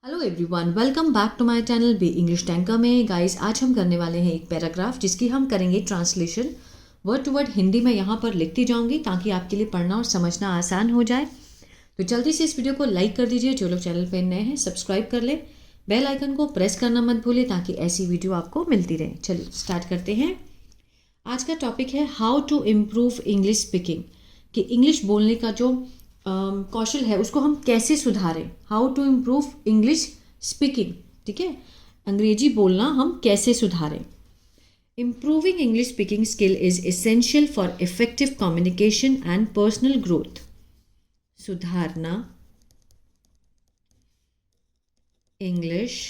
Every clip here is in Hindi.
Hello everyone, welcome back to my channel be English tanker में। गाइस, आज हम करने वाले हैं एक पैराग्राफ जिसकी हम करेंगे translation. Word to word Hindi में यहाँ पर लिखती जाऊंगी ताकि आपके लिए पढ़ना और समझना आसान हो जाए। तो जल्दी से इस वीडियो को लाइक कर दीजिए। जो लोग चैनल पर नए हैं सब्सक्राइब कर ले, बेल आइकन को प्रेस करना मत भूलिए ताकि ऐसी वीडियो आपको मिलती रहे। चलिए स्टार्ट करते हैं। आज का टॉपिक है how to improve English speaking, कि इंग्लिश बोलने का जो कौशल है उसको हम कैसे सुधारें। How to improve English speaking, ठीक है, अंग्रेजी बोलना हम कैसे सुधारें। Improving English speaking skill is essential for effective communication and personal growth. सुधारना इंग्लिश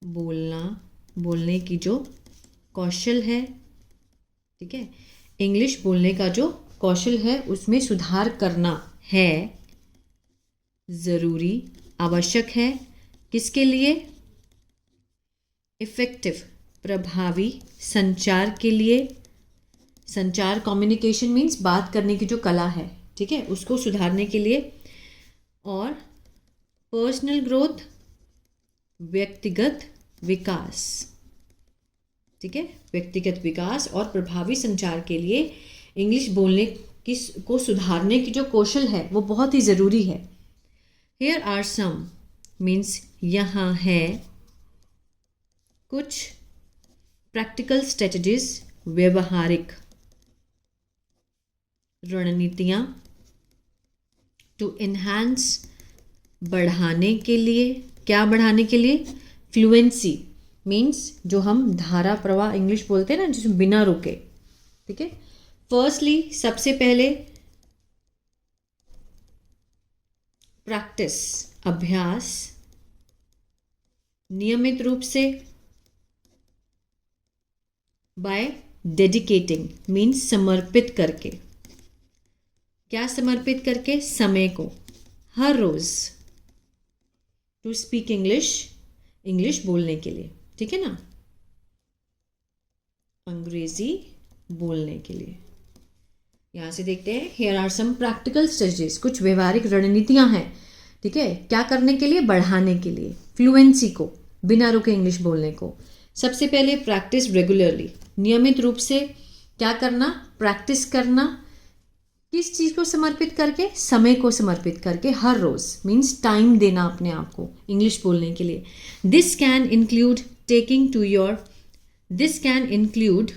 बोलने की जो कौशल है, ठीक है, इंग्लिश बोलने का जो कौशल है उसमें सुधार करना है ज़रूरी, आवश्यक है। किसके लिए? इफ़ेक्टिव, प्रभावी संचार के लिए। संचार, कम्युनिकेशन मीन्स बात करने की जो कला है, ठीक है, उसको सुधारने के लिए। और पर्सनल ग्रोथ, व्यक्तिगत विकास, ठीक है, व्यक्तिगत विकास और प्रभावी संचार के लिए इंग्लिश बोलने को सुधारने की जो कौशल है वो बहुत ही ज़रूरी है। Here are some मीन्स यहाँ है कुछ प्रैक्टिकल स्ट्रेटजीज, व्यवहारिक रणनीतियाँ, टू इन्हांस, बढ़ाने के लिए। क्या बढ़ाने के लिए? फ्लुएंसी मीन्स जो हम धारा प्रवाह इंग्लिश बोलते हैं ना, जिसमें बिना रुके, ठीक है। फर्स्टली, सबसे पहले प्रैक्टिस, अभ्यास, नियमित रूप से। बाय डेडिकेटिंग मीन्स समर्पित करके। क्या समर्पित करके? समय को, हर रोज। टू स्पीक इंग्लिश, इंग्लिश बोलने के लिए, ठीक है ना, अंग्रेजी बोलने के लिए। यहाँ से देखते हैं, here are some practical strategies, कुछ व्यवहारिक रणनीतियाँ हैं, ठीक है, क्या करने के लिए? बढ़ाने के लिए, फ्लुएंसी को, बिना रुके इंग्लिश बोलने को। सबसे पहले प्रैक्टिस रेगुलरली, नियमित रूप से क्या करना? प्रैक्टिस करना। किस चीज़ को समर्पित करके? समय को समर्पित करके, हर रोज मीन्स टाइम देना अपने आप को इंग्लिश बोलने के लिए। This can include taking to your, this can include,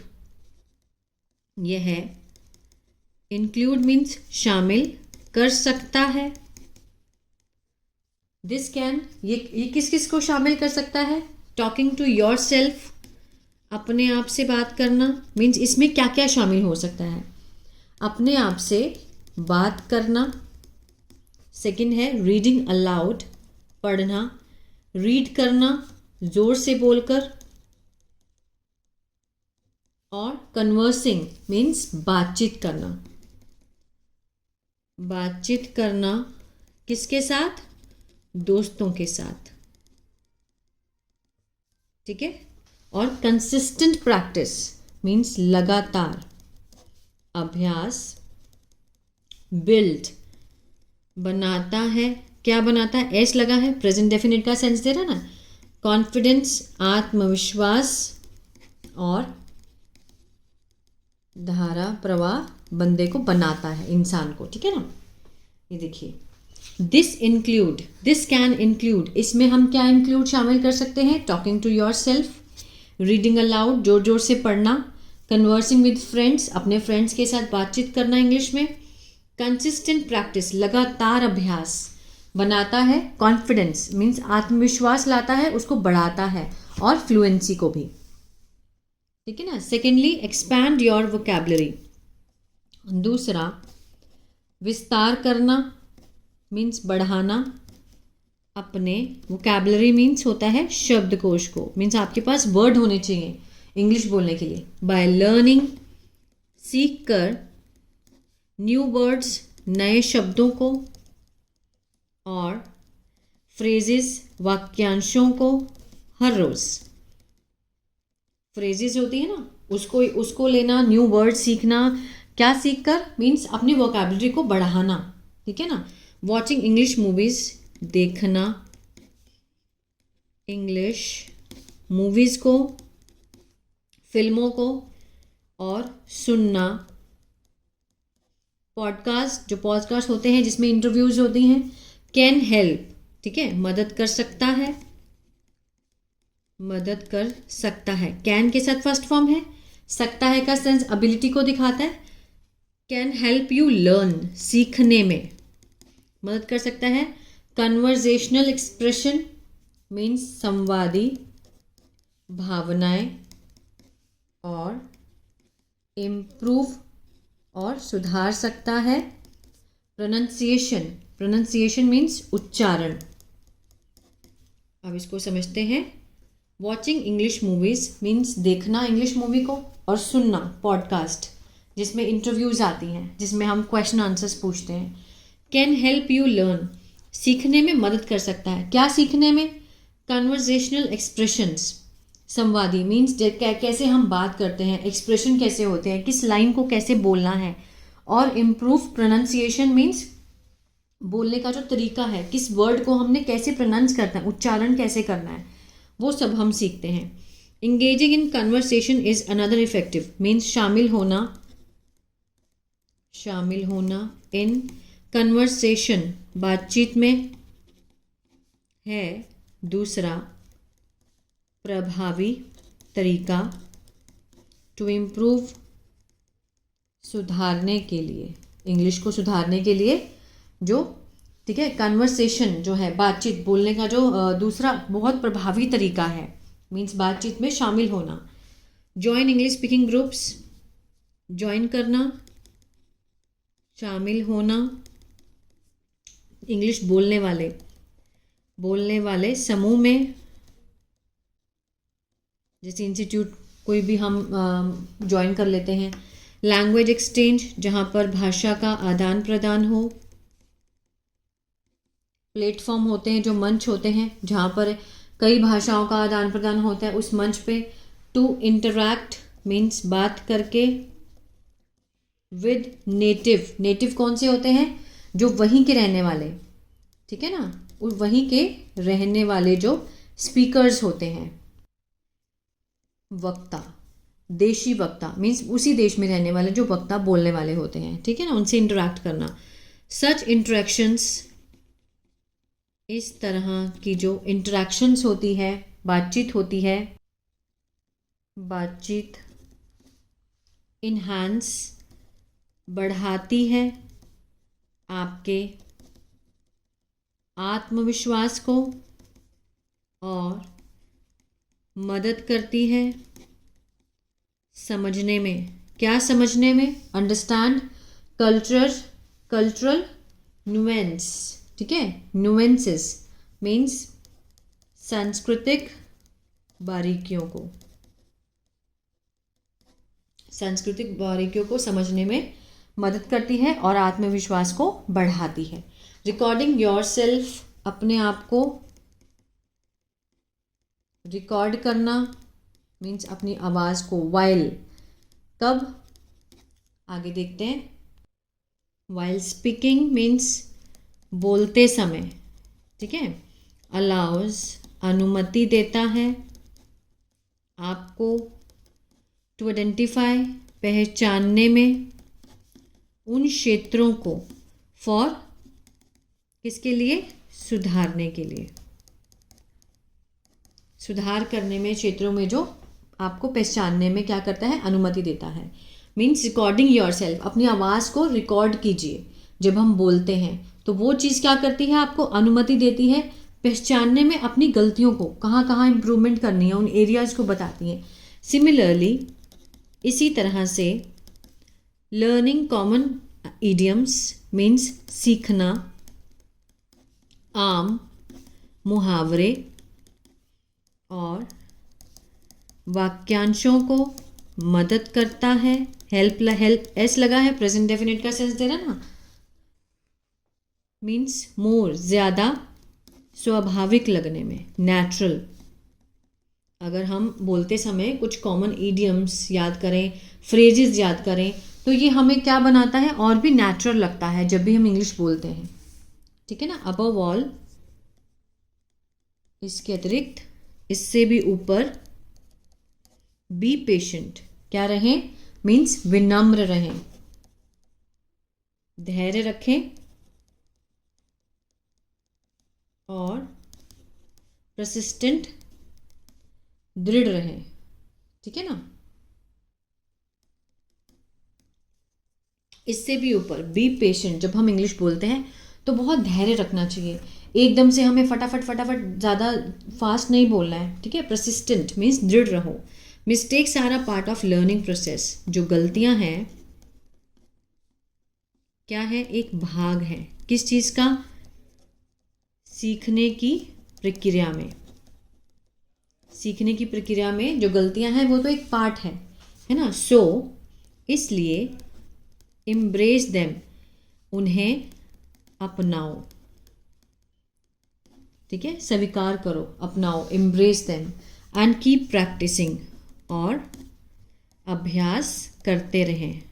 यह है, इंक्लूड मीन्स शामिल कर सकता है। दिस कैन, ये किस किस को शामिल कर सकता है? टॉकिंग टू योर सेल्फ, अपने आप से बात करना मीन्स इसमें क्या क्या शामिल हो सकता है? अपने आप से बात करना। सेकंड है रीडिंग अलाउड, पढ़ना, रीड करना जोर से बोलकर। और कन्वर्सिंग मीन्स बातचीत करना। बातचीत करना किसके साथ? दोस्तों के साथ, ठीक है। और कंसिस्टेंट प्रैक्टिस मीन्स लगातार अभ्यास। बिल्ड, बनाता है। क्या बनाता है? एस लगा है, प्रेजेंट डेफिनेट का सेंस दे रहा ना। कॉन्फिडेंस, आत्मविश्वास और धारा प्रवाह बंदे को बनाता है, इंसान को, ठीक है ना। ये देखिए, this include, this can include, इसमें हम क्या इंक्लूड शामिल कर सकते हैं? Talking to yourself, reading aloud, जोर जोर से पढ़ना, कन्वर्सिंग विद फ्रेंड्स, अपने फ्रेंड्स के साथ बातचीत करना इंग्लिश में, कंसिस्टेंट प्रैक्टिस, लगातार अभ्यास, बनाता है, कॉन्फिडेंस मीन्स आत्मविश्वास लाता है, उसको बढ़ाता है, और फ्लुएंसी को भी, ठीक है ना। सेकेंडली, एक्सपैंड योर वोकैबुलरी, दूसरा विस्तार करना मीन्स बढ़ाना अपने, वोकैबुलरी मीन्स होता है शब्दकोश को, मीन्स आपके पास वर्ड होने चाहिए इंग्लिश बोलने के लिए। बाय लर्निंग, सीख कर, न्यू वर्ड्स, नए शब्दों को, और फ्रेजेस, वाक्यांशों को, हर रोज। फ्रेजेस होती है ना, उसको लेना, न्यू वर्ड सीखना। क्या सीख कर? मीन्स अपनी वोकैबुलरी को बढ़ाना, ठीक है ना। वॉचिंग इंग्लिश मूवीज, देखना इंग्लिश मूवीज़ को, फिल्मों को, और सुनना पॉडकास्ट, जो पॉडकास्ट होते हैं जिसमें इंटरव्यूज़ होती हैं। कैन हेल्प, ठीक है, मदद कर सकता है, मदद कर सकता है। कैन के साथ फर्स्ट फॉर्म है, सकता है का सेंस एबिलिटी को दिखाता है। कैन हेल्प यू लर्न, सीखने में मदद कर सकता है। कन्वर्जेशनल एक्सप्रेशन मीन्स संवादी भावनाएं, और इम्प्रूव और सुधार सकता है। प्रोनंसिएशन, प्रोनंसिएशन मीन्स उच्चारण। अब इसको समझते हैं। वॉचिंग इंग्लिश मूवीज़ मीन्स देखना इंग्लिश मूवी को, और सुनना पॉडकास्ट जिसमें इंटरव्यूज़ आती हैं, जिसमें हम क्वेश्चन आंसर्स पूछते हैं। कैन हेल्प यू लर्न, सीखने में मदद कर सकता है। क्या सीखने में? कन्वर्जेशनल एक्सप्रेशंस, संवादी मीन्स कैसे हम बात करते हैं, एक्सप्रेशन कैसे होते हैं, किस लाइन को कैसे बोलना है। और इम्प्रूव प्रोनंसिएशन मीन्स बोलने का जो तरीका है, किस वर्ड को हमने कैसे प्रोनाउंस करना है, उच्चारण कैसे करना है, वो सब हम सीखते हैं। Engaging in conversation is another effective means शामिल होना, शामिल होना इन कन्वर्सेशन, बातचीत में, है दूसरा प्रभावी तरीका। टू इम्प्रूव, सुधारने के लिए, इंग्लिश को सुधारने के लिए जो, ठीक है, कन्वर्सेशन जो है, बातचीत बोलने का जो दूसरा बहुत प्रभावी तरीका है, मीन्स बातचीत में शामिल होना। Join English speaking groups, join करना, शामिल होना इंग्लिश बोलने वाले समूह में, जैसे इंस्टीट्यूट कोई भी हम ज्वाइन कर लेते हैं। लैंग्वेज एक्सचेंज, जहाँ पर भाषा का आदान प्रदान हो। प्लेटफॉर्म होते हैं, जो मंच होते हैं जहाँ पर कई भाषाओं का आदान प्रदान होता है, उस मंच पे। टू इंटरैक्ट मीन्स बात करके। विद नेटिव, नेटिव कौन से होते हैं? जो वहीं के रहने वाले, ठीक है ना, वहीं के रहने वाले जो स्पीकर्स होते हैं। वक्ता, देशी वक्ता मीन्स उसी देश में रहने वाले जो वक्ता बोलने वाले होते हैं, ठीक है ना, उनसे इंटरैक्ट करना। सच इंटरेक्शंस, इस तरह की जो इंटरेक्शंस होती है, बातचीत होती है, बातचीत इन्हांस, बढ़ाती है आपके आत्मविश्वास को और मदद करती है समझने में। क्या समझने में? अंडरस्टैंड कल्चरल नुएंस, ठीक है, नुएंसेस मीन्स सांस्कृतिक बारीकियों को, सांस्कृतिक बारीकियों को समझने में मदद करती है और आत्मविश्वास को बढ़ाती है। रिकॉर्डिंग योरसेल्फ, अपने आप को रिकॉर्ड करना मीन्स अपनी आवाज़ को। वाइल, कब? आगे देखते हैं। वाइल स्पीकिंग मीन्स बोलते समय, ठीक है। अलाउज, अनुमति देता है आपको। टू आइडेंटिफाई, पहचानने में, उन क्षेत्रों को। फॉर, किसके लिए? सुधारने के लिए, सुधार करने में, क्षेत्रों में जो आपको पहचानने में क्या करता है? अनुमति देता है। मीन्स रिकॉर्डिंग योरसेल्फ, अपनी आवाज़ को रिकॉर्ड कीजिए। जब हम बोलते हैं तो वो चीज़ क्या करती है? आपको अनुमति देती है पहचानने में, अपनी गलतियों को, कहाँ कहाँ इम्प्रूवमेंट करनी है, उन एरियाज़ को बताती हैं। सिमिलरली, इसी तरह से, लर्निंग कॉमन इडियम्स मीन्स सीखना आम मुहावरे और वाक्यांशों को मदद करता है। हेल्प एस लगा है, प्रेजेंट डेफिनेट का सेंस दे रहा ना, मीन्स मोर, ज़्यादा, स्वाभाविक लगने में, नेचुरल। अगर हम बोलते समय कुछ कॉमन इडियम्स याद करें, फ्रेजेस याद करें, तो ये हमें क्या बनाता है? और भी नेचुरल लगता है जब भी हम इंग्लिश बोलते हैं, ठीक है ना। अबव ऑल, इसके अतिरिक्त, इससे भी ऊपर, बी पेशेंट, क्या रहें, मीन्स विनम्र रहें, धैर्य रखें और परसिस्टेंट, दृढ़ रहें, ठीक है ना। इससे भी ऊपर, बी पेशेंट, जब हम इंग्लिश बोलते हैं तो बहुत धैर्य रखना चाहिए, एकदम से हमें फटाफट ज़्यादा फास्ट नहीं बोलना है, ठीक है। परसिस्टेंट मीन्स दृढ़ रहो। Mistakes are a part of learning process, जो गलतियां हैं क्या है, एक भाग है, किस चीज़ का, सीखने की प्रक्रिया में। सीखने की प्रक्रिया में जो गलतियां हैं वो तो एक पार्ट है ना। सो इसलिए एम्ब्रेस देम, उन्हें अपनाओ, ठीक है, स्वीकार करो, अपनाओ, embrace them, and keep practising, और अभ्यास करते रहें,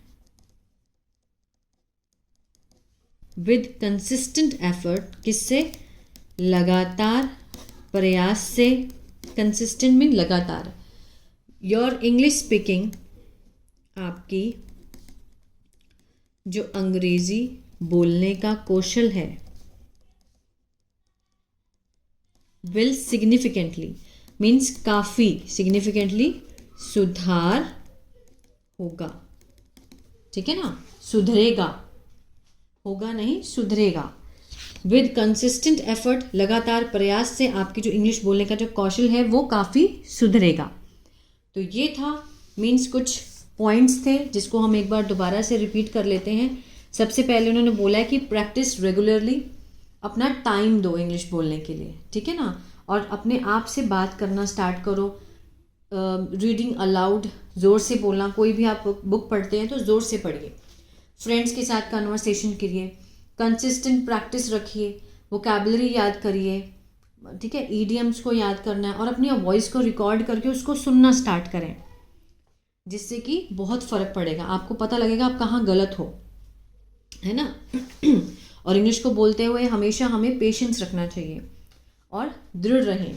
विद कंसिस्टेंट एफर्ट, किससे, लगातार प्रयास से, कंसिस्टेंट मीन लगातार। योर इंग्लिश स्पीकिंग, आपकी जो अंग्रेजी बोलने का कौशल है, विल सिग्निफिकेंटली मीन्स काफ़ी, सिग्निफिकेंटली सुधार होगा, ठीक है ना, सुधरेगा, होगा नहीं, सुधरेगा। विद कंसिस्टेंट एफर्ट, लगातार प्रयास से आपकी जो इंग्लिश बोलने का जो कौशल है वो काफ़ी सुधरेगा। तो ये था, मीन्स कुछ पॉइंट्स थे जिसको हम एक बार दोबारा से रिपीट कर लेते हैं। सबसे पहले उन्होंने बोला है कि प्रैक्टिस रेगुलरली, अपना टाइम दो इंग्लिश बोलने के लिए, ठीक है ना, और अपने आप से बात करना स्टार्ट करो। रीडिंग अलाउड, ज़ोर से बोलना, कोई भी आप बुक पढ़ते हैं तो ज़ोर से पढ़िए। फ्रेंड्स के साथ कन्वर्सेशन करिए, कंसिस्टेंट प्रैक्टिस रखिए, वोकैबुलरी याद करिए, ठीक है, ईडियम्स को याद करना है, और अपनी वॉइस को रिकॉर्ड करके उसको सुनना स्टार्ट करें, जिससे कि बहुत फ़र्क पड़ेगा, आपको पता लगेगा आप कहाँ गलत हो, है ना। और इंग्लिश को बोलते हुए हमेशा हमें पेशेंस रखना चाहिए और दृढ़ रहें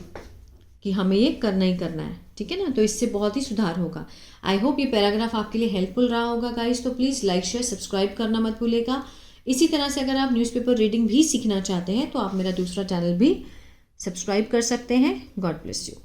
कि हमें ये करना ही करना है, ठीक है ना। तो इससे बहुत ही सुधार होगा। आई होप ये पैराग्राफ आपके लिए हेल्पफुल रहा होगा गाइस। तो प्लीज़ लाइक शेयर सब्सक्राइब करना मत भूलिएगा। इसी तरह से अगर आप न्यूज़पेपर रीडिंग भी सीखना चाहते हैं तो आप मेरा दूसरा चैनल भी सब्सक्राइब कर सकते हैं। God bless you.